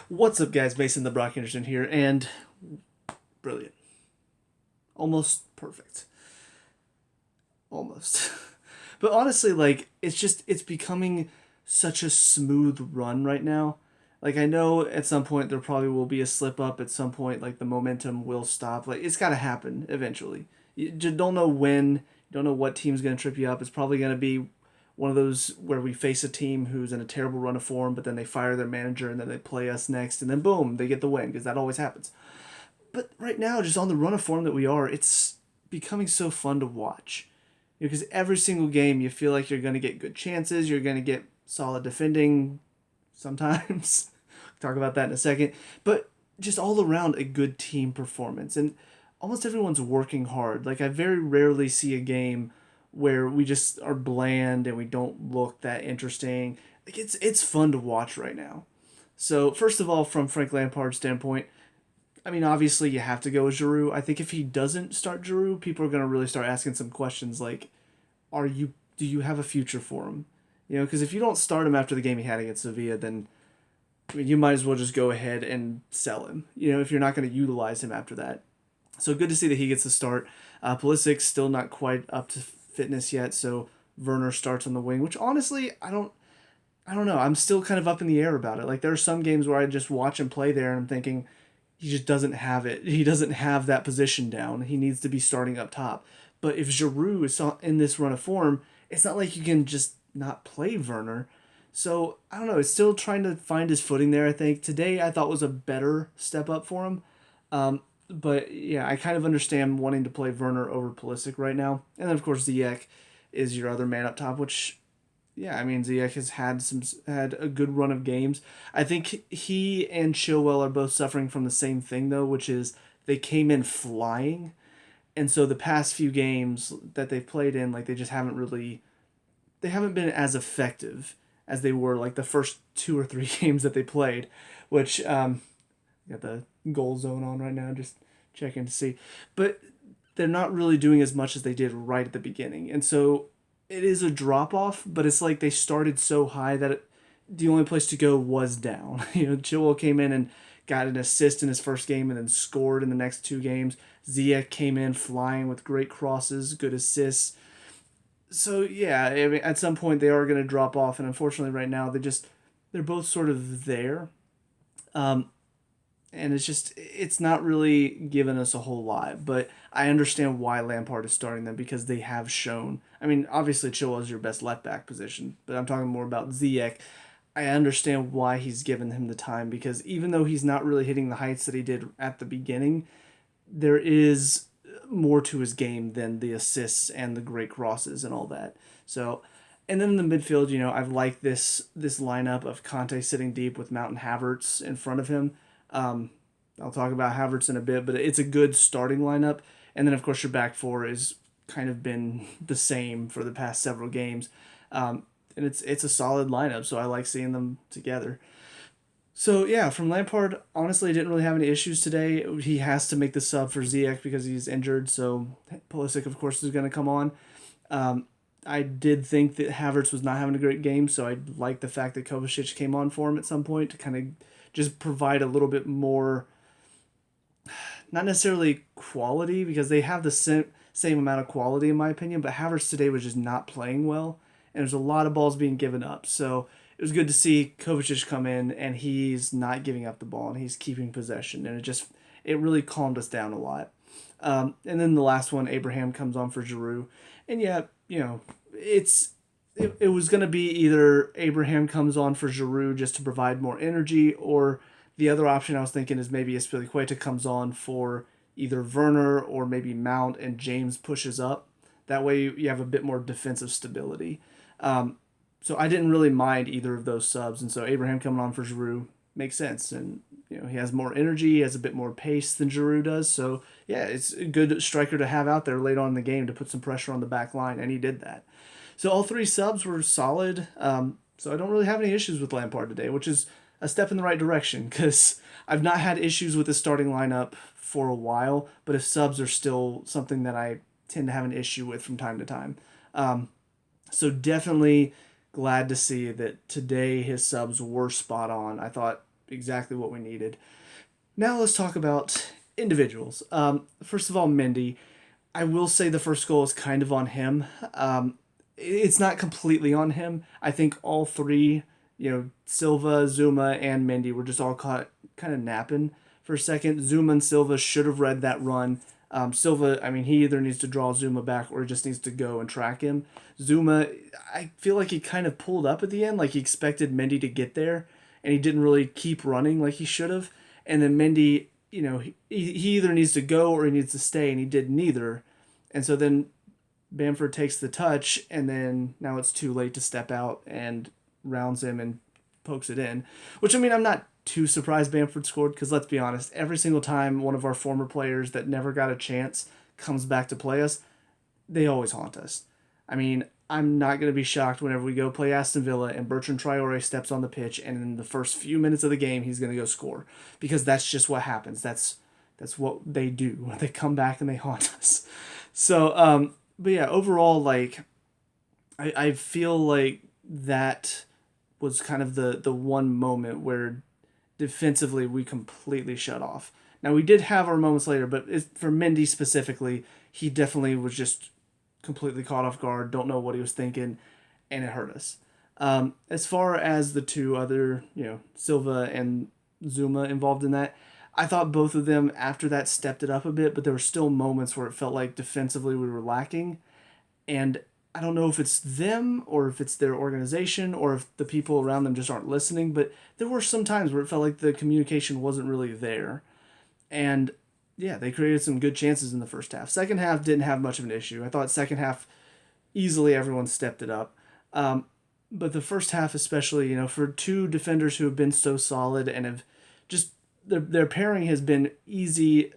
What's up, guys? Mason the Brock Henderson here, and brilliant. Almost perfect. Almost. But honestly, it's becoming such a smooth run right now. Like, I know at some point there probably will be a slip up at some point, like, the momentum will stop. Like, it's got to happen eventually. You just don't know when, you don't know what team's going to trip you up. It's probably going to be one of those where we face a team who's in a terrible run of form, but then they fire their manager and then they play us next, and then boom, they get the win, because that always happens. But right now, just on the run of form that we are, it's becoming so fun to watch. Because every single game, you feel like you're going to get good chances, you're going to get solid defending sometimes. Talk about that in a second. But just all around a good team performance. And almost everyone's working hard. Like, I very rarely see a game where we just are bland and we don't look that interesting. Like, it's fun to watch right now. So, first of all, from Frank Lampard's standpoint, I mean, obviously you have to go with Giroud. I think if he doesn't start Giroud, people are going to really start asking some questions like, do you have a future for him? You know, because if you don't start him after the game he had against Sevilla, then I mean, you might as well just go ahead and sell him. You know, if you're not going to utilize him after that. So good to see that he gets the start. Pulisic's still not quite up to fitness yet, so Werner starts on the wing, which honestly I don't know. I'm still kind of up in the air about it. Like, there are some games where I just watch him play there and I'm thinking he just doesn't have it. He doesn't have that position down. He needs to be starting up top. But if Giroud is in this run of form, it's not like you can just not play Werner. So I don't know. It's still trying to find his footing there. I think today I thought was a better step up for him. But yeah, I kind of understand wanting to play Werner over Pulisic right now. And then of course Ziyech is your other man up top, which yeah, I mean Ziyech has had a good run of games. I think he and Chilwell are both suffering from the same thing though, which is they came in flying, and so the past few games that they've played in, like they haven't been as effective as they were like the first two or three games that they played, which got the goal zone on right now, just checking to see, but they're not really doing as much as they did right at the beginning, and so it is a drop off, but it's like they started so high that the only place to go was down. You know, Chilwell came in and got an assist in his first game and then scored in the next two games. Ziyech came in flying with great crosses, good assists. So yeah, I mean, at some point they are going to drop off, and unfortunately, right now they're both sort of there. Um, and it's not really given us a whole lot. But I understand why Lampard is starting them because they have shown. I mean, obviously Chilwell is your best left back position, but I'm talking more about Ziyech. I understand why he's given him the time because even though he's not really hitting the heights that he did at the beginning, there is more to his game than the assists and the great crosses and all that. So, and then in the midfield, you know, I've liked this lineup of Conte sitting deep with Mountain Havertz in front of him. Um, I'll talk about Havertz in a bit, but it's a good starting lineup. And then of course your back four is kind of been the same for the past several games, and it's a solid lineup. So I like seeing them together. So yeah, from Lampard, honestly, didn't really have any issues today. He has to make the sub for Ziyech because he's injured. So Pulisic, of course, is going to come on. Um, I did think that Havertz was not having a great game, so I like the fact that Kovacic came on for him at some point to kind of just provide a little bit more, not necessarily quality because they have the same amount of quality in my opinion, but Havertz today was just not playing well, and there's a lot of balls being given up. So it was good to see Kovacic come in and he's not giving up the ball and he's keeping possession, and it really calmed us down a lot. And then the last one, Abraham comes on for Giroud, and yeah, you know, it was going to be either Abraham comes on for Giroud just to provide more energy, or the other option I was thinking is maybe Espilicueta comes on for either Werner or maybe Mount and James pushes up. That way you have a bit more defensive stability. Um, so I didn't really mind either of those subs, and so Abraham coming on for Giroud makes sense, and you know he has more energy, he has a bit more pace than Giroud does. So yeah, it's a good striker to have out there late on in the game to put some pressure on the back line, and he did that. So all three subs were solid. So I don't really have any issues with Lampard today, which is a step in the right direction because I've not had issues with the starting lineup for a while, but if subs are still something that I tend to have an issue with from time to time. Um, so definitely glad to see that today his subs were spot on. I thought exactly what we needed. Now let's talk about individuals. First of all, Mendy. I will say the first goal is kind of on him. It's not completely on him. I think all three, Silva, Zuma, and Mendy were just all caught kind of napping for a second. Zuma and Silva should have read that run. Silva, I mean, he either needs to draw Zuma back or he just needs to go and track him. Zuma, I feel like he kind of pulled up at the end, like he expected Mendy to get there, and he didn't really keep running like he should have. And then Mendy, he either needs to go or he needs to stay, and he did neither. And so then Bamford takes the touch, and then now it's too late to step out and rounds him and pokes it in. Which, I mean, I'm not too surprised Bamford scored because let's be honest, every single time one of our former players that never got a chance comes back to play us, they always haunt us. I mean, I'm not going to be shocked whenever we go play Aston Villa and Bertrand Traore steps on the pitch and in the first few minutes of the game he's going to go score because that's just what happens. That's what they do. They come back and they haunt us. So, but yeah, overall, like, I feel like that was kind of the one moment where defensively we completely shut off. Now we did have our moments later, but for Mendy specifically, he definitely was just completely caught off guard, don't know what he was thinking, and it hurt us. As far as the two other, Silva and Zuma involved in that, I thought both of them after that stepped it up a bit, but there were still moments where it felt like defensively we were lacking. And I don't know if it's them or if it's their organization or if the people around them just aren't listening, but there were some times where it felt like the communication wasn't really there. And yeah, they created some good chances in the first half. Second half didn't have much of an issue. I thought second half easily everyone stepped it up. But the first half especially, for two defenders who have been so solid and have just their pairing has been easy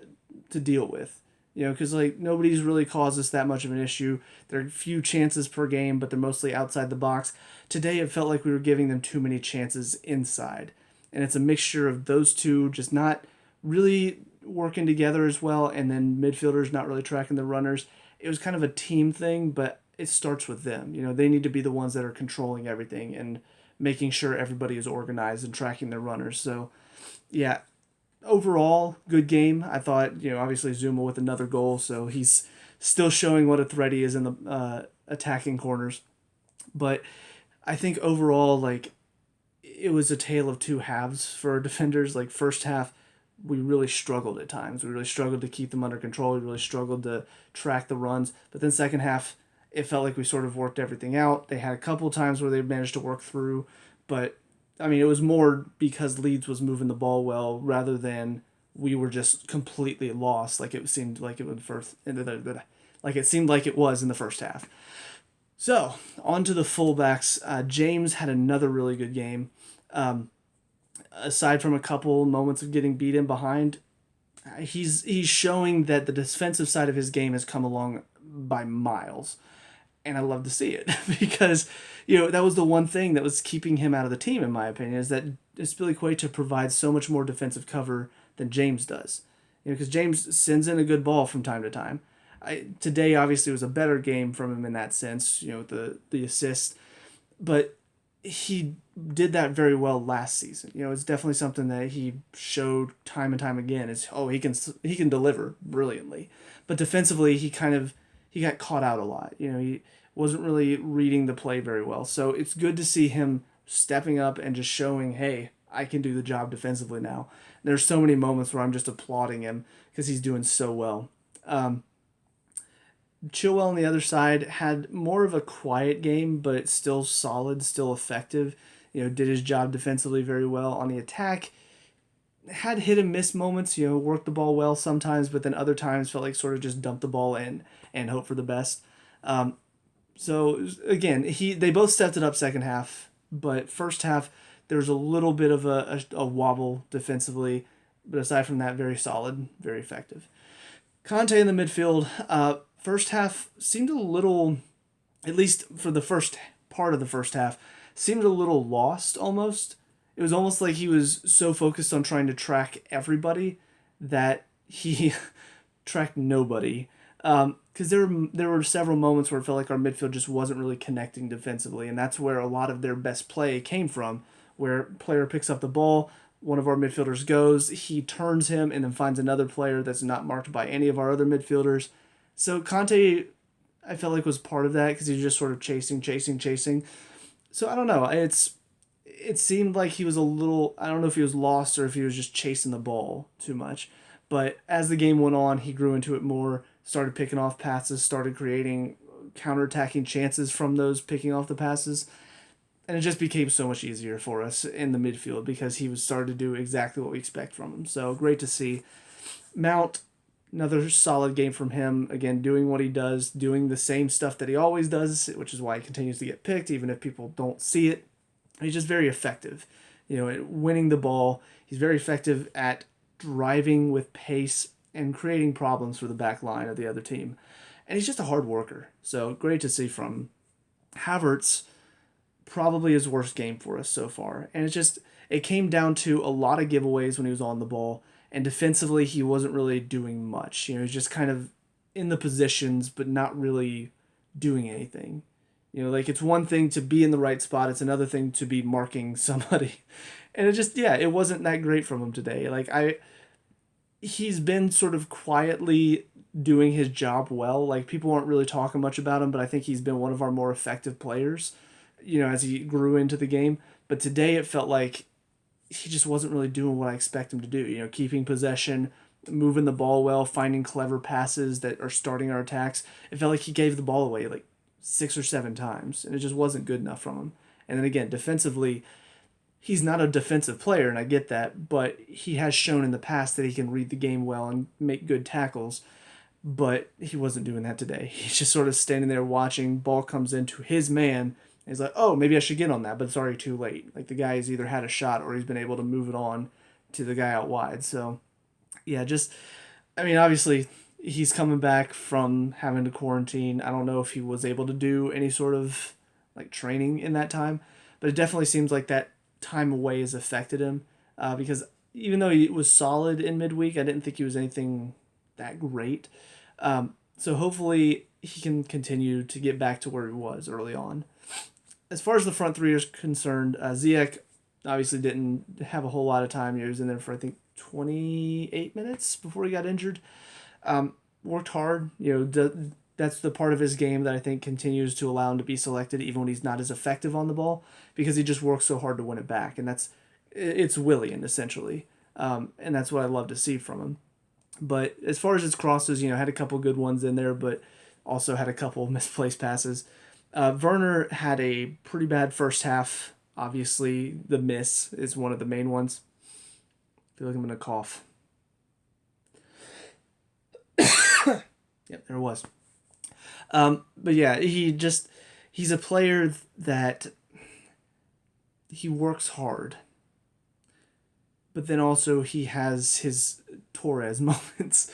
to deal with. Because like nobody's really caused us that much of an issue. There are few chances per game, but they're mostly outside the box. Today it felt like we were giving them too many chances inside. And it's a mixture of those two just not really working together as well, and then midfielders not really tracking the runners. It was kind of a team thing, but it starts with them. They need to be the ones that are controlling everything and making sure everybody is organized and tracking their runners. So, yeah, overall, good game. I thought, obviously Zuma with another goal, so he's still showing what a threat he is in the attacking corners. But I think overall, like, it was a tale of two halves for our defenders. Like, first half, we really struggled at times. We really struggled to keep them under control. We really struggled to track the runs. But then second half, it felt like we sort of worked everything out. They had a couple times where they managed to work through, but I mean, it was more because Leeds was moving the ball well rather than we were just completely lost, like it seemed like it would first, like it seemed like it was in the first half. So on to the fullbacks. James had another really good game. Aside from a couple moments of getting beat in behind, he's showing that the defensive side of his game has come along by miles, and I love to see it because that was the one thing that was keeping him out of the team, in my opinion, is that Spilicueta provides so much more defensive cover than James does. Because James sends in a good ball from time to time. Today obviously was a better game from him in that sense, the assist, but he did that very well last season. It's definitely something that he showed time and time again. Is he can deliver brilliantly, but defensively he got caught out a lot. He wasn't really reading the play very well. So it's good to see him stepping up and just showing, hey, I can do the job defensively now. There's so many moments where I'm just applauding him because he's doing so well. Chilwell on the other side had more of a quiet game, but still solid, still effective. Did his job defensively very well. On the attack, had hit and miss moments. Worked the ball well sometimes, but then other times felt like sort of just dumped the ball in and hope for the best. So again, they both stepped it up second half, but first half there was a little bit of a wobble defensively, but aside from that, very solid, very effective. Conte in the midfield. First half seemed a little, at least for the first part of the first half, seemed a little lost almost. It was almost like he was so focused on trying to track everybody that he tracked nobody. Because there were several moments where it felt like our midfield just wasn't really connecting defensively, and that's where a lot of their best play came from, where player picks up the ball, one of our midfielders goes, he turns him and then finds another player that's not marked by any of our other midfielders. So Conte, I felt like was part of that because he was just sort of chasing, chasing, chasing. So I don't know. It seemed like he was a little. I don't know if he was lost or if he was just chasing the ball too much. But as the game went on, he grew into it more. Started picking off passes. Started creating counterattacking chances from those picking off the passes, and it just became so much easier for us in the midfield because he was started to do exactly what we expect from him. So great to see. Mount, another solid game from him. Again, doing what he does, doing the same stuff that he always does, which is why he continues to get picked, even if people don't see it. He's just very effective, at winning the ball. He's very effective at driving with pace and creating problems for the back line of the other team. And he's just a hard worker. So great to see from him. Havertz, probably his worst game for us so far. And it came down to a lot of giveaways when he was on the ball. And defensively, he wasn't really doing much. He's just kind of in the positions, but not really doing anything. Like it's one thing to be in the right spot, it's another thing to be marking somebody. And it wasn't that great from him today. He's been sort of quietly doing his job well. Like people aren't really talking much about him, but I think he's been one of our more effective players, as he grew into the game. But today it felt like he just wasn't really doing what I expect him to do. Keeping possession, moving the ball well, finding clever passes that are starting our attacks. It felt like he gave the ball away like 6 or 7 times, and it just wasn't good enough from him. And then again, defensively, he's not a defensive player, and I get that, but he has shown in the past that he can read the game well and make good tackles. But he wasn't doing that today. He's just sort of standing there watching. Ball comes into his man. And he's like, oh, maybe I should get on that, but it's already too late. Like the guy has either had a shot or he's been able to move it on to the guy out wide. So, yeah, obviously he's coming back from having to quarantine. I don't know if he was able to do any sort of like training in that time, but it definitely seems like that time away has affected him because even though he was solid in midweek, I didn't think he was anything that great. So hopefully he can continue to get back to where he was early on. As far as the front three is concerned, Ziyech obviously didn't have a whole lot of time. He was in there for, I think, 28 minutes before he got injured. Worked hard. That's the part of his game that I think continues to allow him to be selected even when he's not as effective on the ball because he just works so hard to win it back. And it's Willian, essentially. And that's what I love to see from him. But as far as his crosses, had a couple good ones in there, but also had a couple misplaced passes. Werner had a pretty bad first half. Obviously, the miss is one of the main ones. I feel like I'm going to cough. Yep, there it was. But yeah, he's a player that he works hard. But then also he has his Torres moments.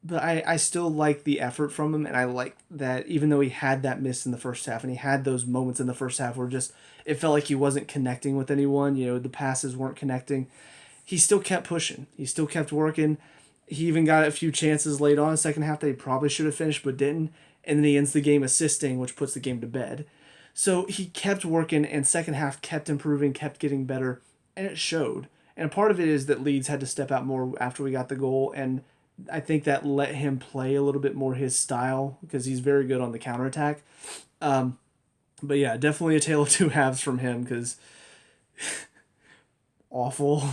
But I still like the effort from him, and I like that even though he had that miss in the first half, and he had those moments in the first half where it felt like he wasn't connecting with anyone, the passes weren't connecting, he still kept pushing. He still kept working. He even got a few chances late on in the second half that he probably should have finished but didn't, and then he ends the game assisting, which puts the game to bed. So he kept working, and second half kept improving, kept getting better, and it showed. And part of it is that Leeds had to step out more after we got the goal, and I think that let him play a little bit more his style because he's very good on the counterattack. But yeah, definitely a tale of two halves from him because awful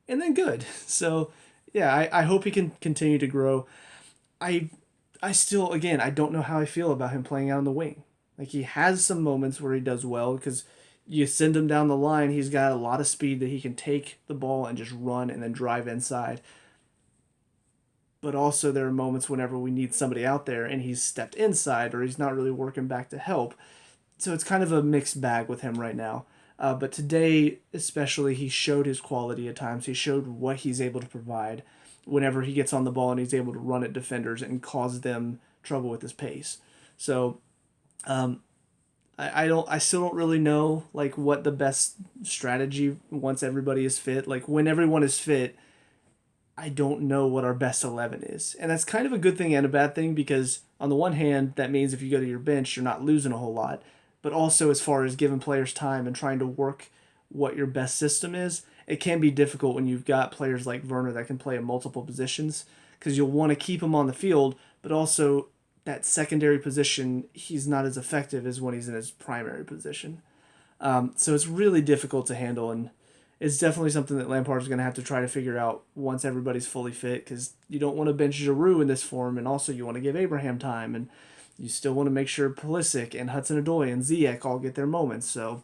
and then good. So yeah, I hope he can continue to grow. I still, again, I don't know how I feel about him playing out on the wing. Like he has some moments where he does well because you send him down the line, he's got a lot of speed that he can take the ball and just run and then drive inside. But also there are moments whenever we need somebody out there and he's stepped inside or he's not really working back to help. So it's kind of a mixed bag with him right now. But today, especially, he showed his quality at times. He showed what he's able to provide whenever he gets on the ball and he's able to run at defenders and cause them trouble with his pace. So I still don't really know like what the best strategy once everybody is fit. Like when everyone is fit, I don't know what our best 11 is. And that's kind of a good thing and a bad thing because on the one hand, that means if you go to your bench, you're not losing a whole lot. But also as far as giving players time and trying to work what your best system is. It can be difficult when you've got players like Werner that can play in multiple positions because you'll want to keep him on the field, but also that secondary position, he's not as effective as when he's in his primary position. So it's really difficult to handle, and it's definitely something that Lampard's going to have to try to figure out once everybody's fully fit, because you don't want to bench Giroud in this form, and also you want to give Abraham time, and you still want to make sure Pulisic and Hudson-Odoi and Ziyech all get their moments. So,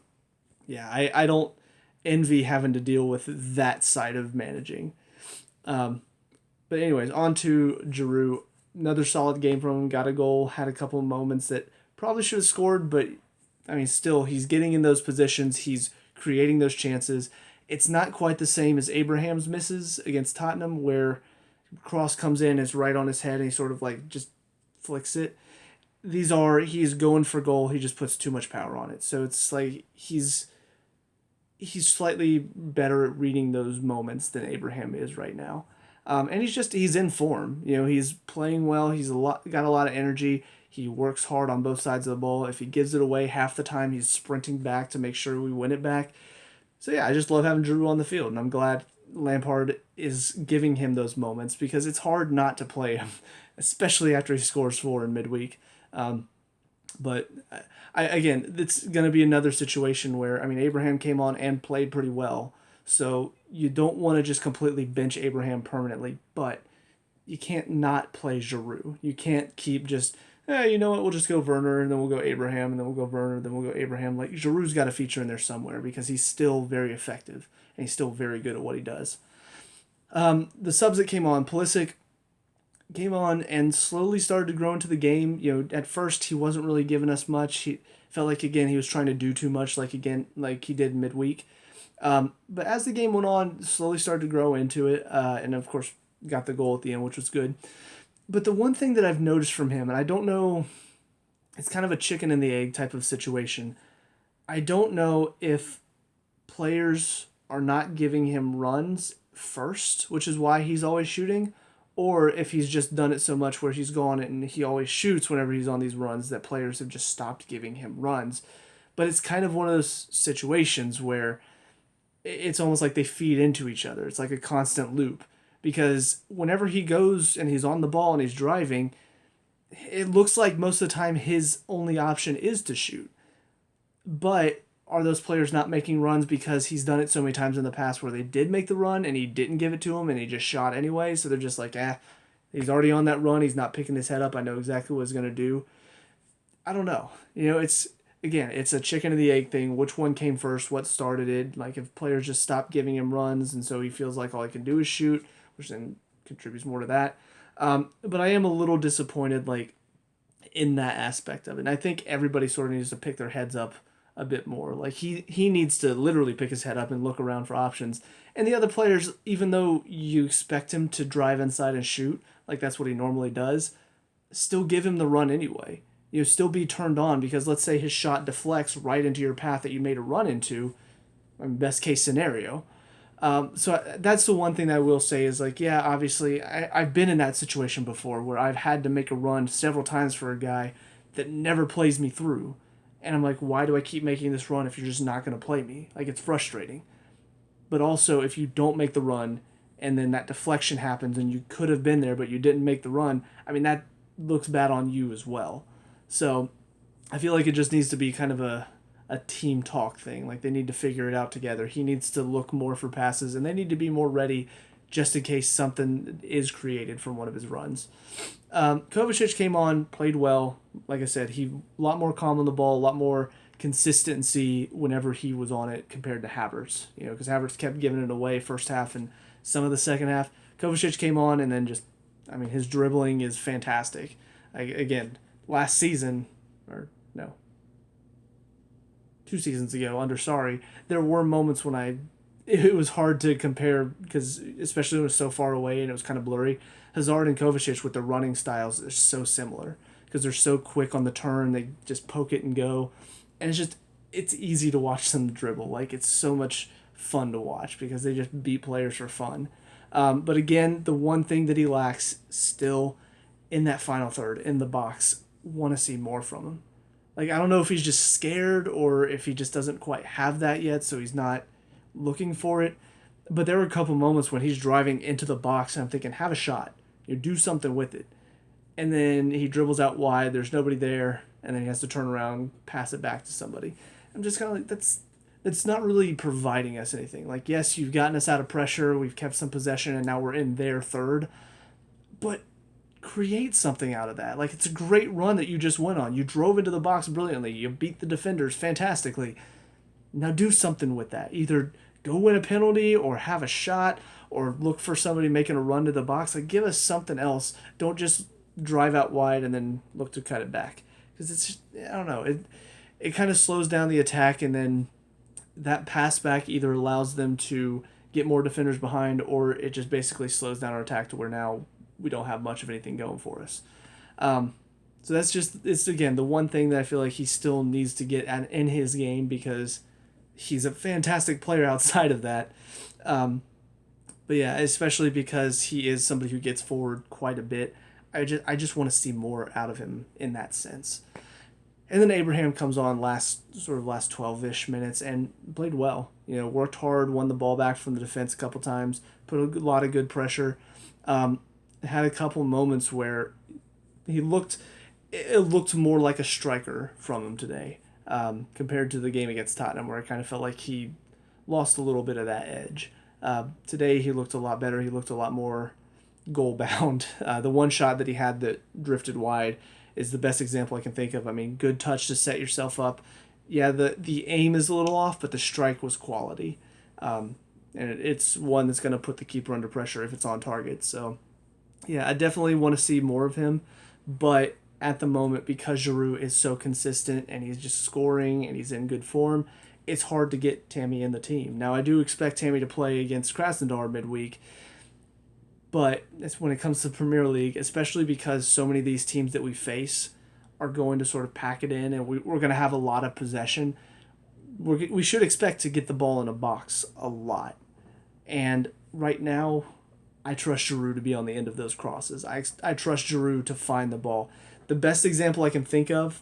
yeah, I don't envy having to deal with that side of managing. Um, but anyways, on to Giroud. Another solid game from him. Got a goal. Had a couple of moments that probably should have scored, but I mean, still, he's getting in those positions. He's creating those chances. It's not quite the same as Abraham's misses against Tottenham, where cross comes in, it's right on his head, and he sort of like just flicks it. These are he's going for goal. He just puts too much power on it. So it's like he's slightly better at reading those moments than Abraham is right now. And he's in form. You know, he's playing well. He's got a lot of energy. He works hard on both sides of the ball. If he gives it away half the time, he's sprinting back to make sure we win it back. So yeah, I just love having Drew on the field, and I'm glad Lampard is giving him those moments because it's hard not to play him, especially after he scores four in midweek. Um, but again, it's going to be another situation where, I mean, Abraham came on and played pretty well. So you don't want to just completely bench Abraham permanently, but you can't not play Giroud. You can't keep just, you know what, we'll just go Werner, and then we'll go Abraham, and then we'll go Werner, then we'll go Abraham. Like, Giroud's got to feature in there somewhere because he's still very effective, and he's still very good at what he does. The subs that came on, Pulisic came on and slowly started to grow into the game. You know, at first he wasn't really giving us much. He felt like again he was trying to do too much, like he did midweek. But as the game went on, slowly started to grow into it, and of course got the goal at the end, which was good. But the one thing that I've noticed from him, and I don't know, it's kind of a chicken and the egg type of situation. I don't know if players are not giving him runs first, which is why he's always shooting, or if he's just done it so much where he's gone and he always shoots whenever he's on these runs that players have just stopped giving him runs. But it's kind of one of those situations where it's almost like they feed into each other. It's like a constant loop because whenever he goes and he's on the ball and he's driving, it looks like most of the time his only option is to shoot. But are those players not making runs because he's done it so many times in the past where they did make the run and he didn't give it to him and he just shot anyway? So they're just like, he's already on that run. He's not picking his head up. I know exactly what he's going to do. I don't know. You know, it's a chicken and the egg thing. Which one came first? What started it? Like if players just stop giving him runs and so he feels like all he can do is shoot, which then contributes more to that. But I am a little disappointed, like, in that aspect of it. And I think everybody sort of needs to pick their heads up a bit more. Like he needs to literally pick his head up and look around for options. And the other players, even though you expect him to drive inside and shoot, like that's what he normally does, still give him the run anyway. You know, still be turned on because let's say his shot deflects right into your path that you made a run into, best case scenario. So that's the one thing that I will say is like, yeah, obviously I've been in that situation before where I've had to make a run several times for a guy that never plays me through. And I'm like, why do I keep making this run if you're just not going to play me? Like, it's frustrating. But also, if you don't make the run and then that deflection happens and you could have been there but you didn't make the run, I mean, that looks bad on you as well. So I feel like it just needs to be kind of a team talk thing. Like, they need to figure it out together. He needs to look more for passes and they need to be more ready just in case something is created from one of his runs. Kovacic came on, played well. Like I said, he a lot more calm on the ball, a lot more consistency whenever he was on it compared to Havertz. You know, because Havertz kept giving it away first half and some of the second half. Kovacic came on and then just, I mean, his dribbling is fantastic. Again, last season, or no, 2 seasons ago under Sarri, there were moments when it was hard to compare because especially when it was so far away and it was kind of blurry. Hazard and Kovacic with their running styles are so similar because they're so quick on the turn. They just poke it and go. And it's easy to watch them dribble. Like, it's so much fun to watch because they just beat players for fun. But again, the one thing that he lacks still in that final third, in the box, want to see more from him. Like, I don't know if he's just scared or if he just doesn't quite have that yet, so he's not looking for it. But there were a couple moments when he's driving into the box and I'm thinking, have a shot. Do something with it. And then he dribbles out wide, there's nobody there, and then he has to turn around, pass it back to somebody. I'm just kind of like, that's not really providing us anything. Like, yes, you've gotten us out of pressure, we've kept some possession, and now we're in their third. But create something out of that. Like, it's a great run that you just went on. You drove into the box brilliantly. You beat the defenders fantastically. Now do something with that. Either go win a penalty or have a shot or look for somebody making a run to the box. Like, give us something else. Don't just drive out wide and then look to cut it back. Because it's just, I don't know. It kind of slows down the attack, and then that pass back either allows them to get more defenders behind, or it just basically slows down our attack to where now we don't have much of anything going for us. So that's just, it's again the one thing that I feel like he still needs to get in his game, because he's a fantastic player outside of that. But yeah, especially because he is somebody who gets forward quite a bit. I just want to see more out of him in that sense. And then Abraham comes on last 12-ish minutes and played well. Worked hard, won the ball back from the defense a couple times, put a lot of good pressure. Had a couple moments where it looked more like a striker from him today, compared to the game against Tottenham, where I kind of felt like he lost a little bit of that edge. Today he looked a lot better. He looked a lot more goal bound. The one shot that he had that drifted wide is the best example I can think of. I mean, good touch to set yourself up. Yeah, the aim is a little off, but the strike was quality. And it's one that's going to put the keeper under pressure if it's on target. So, yeah, I definitely want to see more of him. But at the moment, because Giroud is so consistent and he's just scoring and he's in good form, it's hard to get Tammy in the team. Now, I do expect Tammy to play against Krasnodar midweek, but it's when it comes to Premier League, especially because so many of these teams that we face are going to sort of pack it in, and we're going to have a lot of possession. We should expect to get the ball in a box a lot. And right now, I trust Giroud to be on the end of those crosses. I trust Giroud to find the ball. The best example I can think of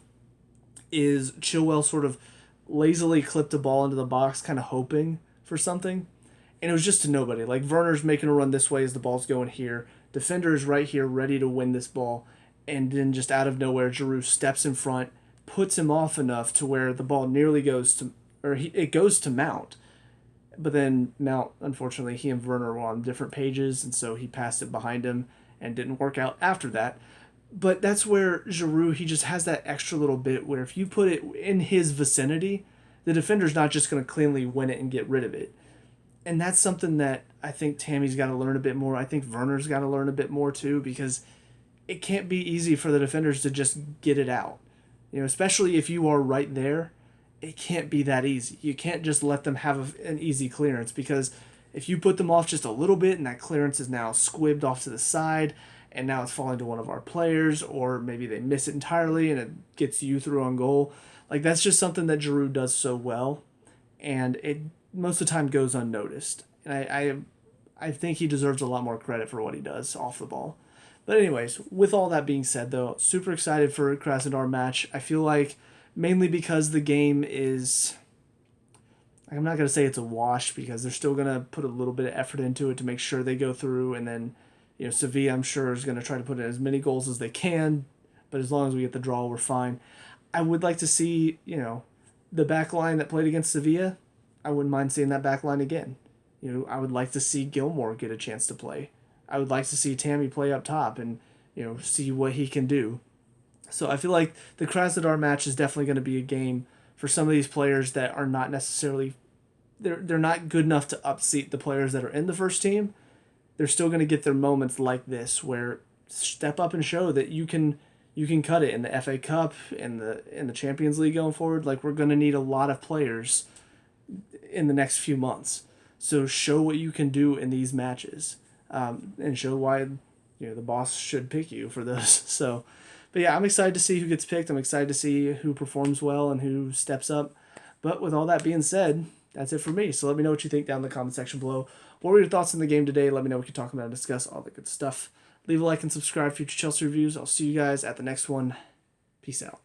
is Chilwell sort of lazily clipped a ball into the box, kind of hoping for something. And it was just to nobody. Like, Werner's making a run this way as the ball's going here. Defender is right here ready to win this ball. And then just out of nowhere, Giroud steps in front, puts him off enough to where the ball nearly goes to, it goes to Mount. But then Mount, unfortunately, he and Werner were on different pages, and so he passed it behind him and didn't work out after that. But that's where Giroud, he just has that extra little bit where if you put it in his vicinity, the defender's not just going to cleanly win it and get rid of it. And that's something that I think Tammy's got to learn a bit more. I think Werner's got to learn a bit more too, because it can't be easy for the defenders to just get it out. Especially if you are right there, it can't be that easy. You can't just let them have an easy clearance, because if you put them off just a little bit and that clearance is now squibbed off to the side and now it's falling to one of our players, or maybe they miss it entirely and it gets you through on goal. Like, that's just something that Giroud does so well, and it most of the time goes unnoticed. And I think he deserves a lot more credit for what he does off the ball. But anyways, with all that being said, though, super excited for Krasnodar match. I feel like mainly because the game is, I'm not going to say it's a wash, because they're still going to put a little bit of effort into it to make sure they go through. And then, Sevilla, I'm sure, is going to try to put in as many goals as they can. But as long as we get the draw, we're fine. I would like to see, the back line that played against Sevilla. I wouldn't mind seeing that back line again. I would like to see Gilmore get a chance to play. I would like to see Tammy play up top and, see what he can do. So I feel like the Krasnodar match is definitely going to be a game for some of these players that are not necessarily, they're not good enough to upseat the players that are in the first team. They're still going to get their moments like this, where step up and show that you can cut it in the FA Cup, in the Champions League going forward. Like, we're going to need a lot of players in the next few months. So show what you can do in these matches, and show why the boss should pick you for those. So, but yeah, I'm excited to see who gets picked. I'm excited to see who performs well and who steps up. But with all that being said, that's it for me. So let me know what you think down in the comment section below. What were your thoughts on the game today? Let me know. We can talk about and discuss all the good stuff. Leave a like and subscribe for future Chelsea reviews. I'll see you guys at the next one. Peace out.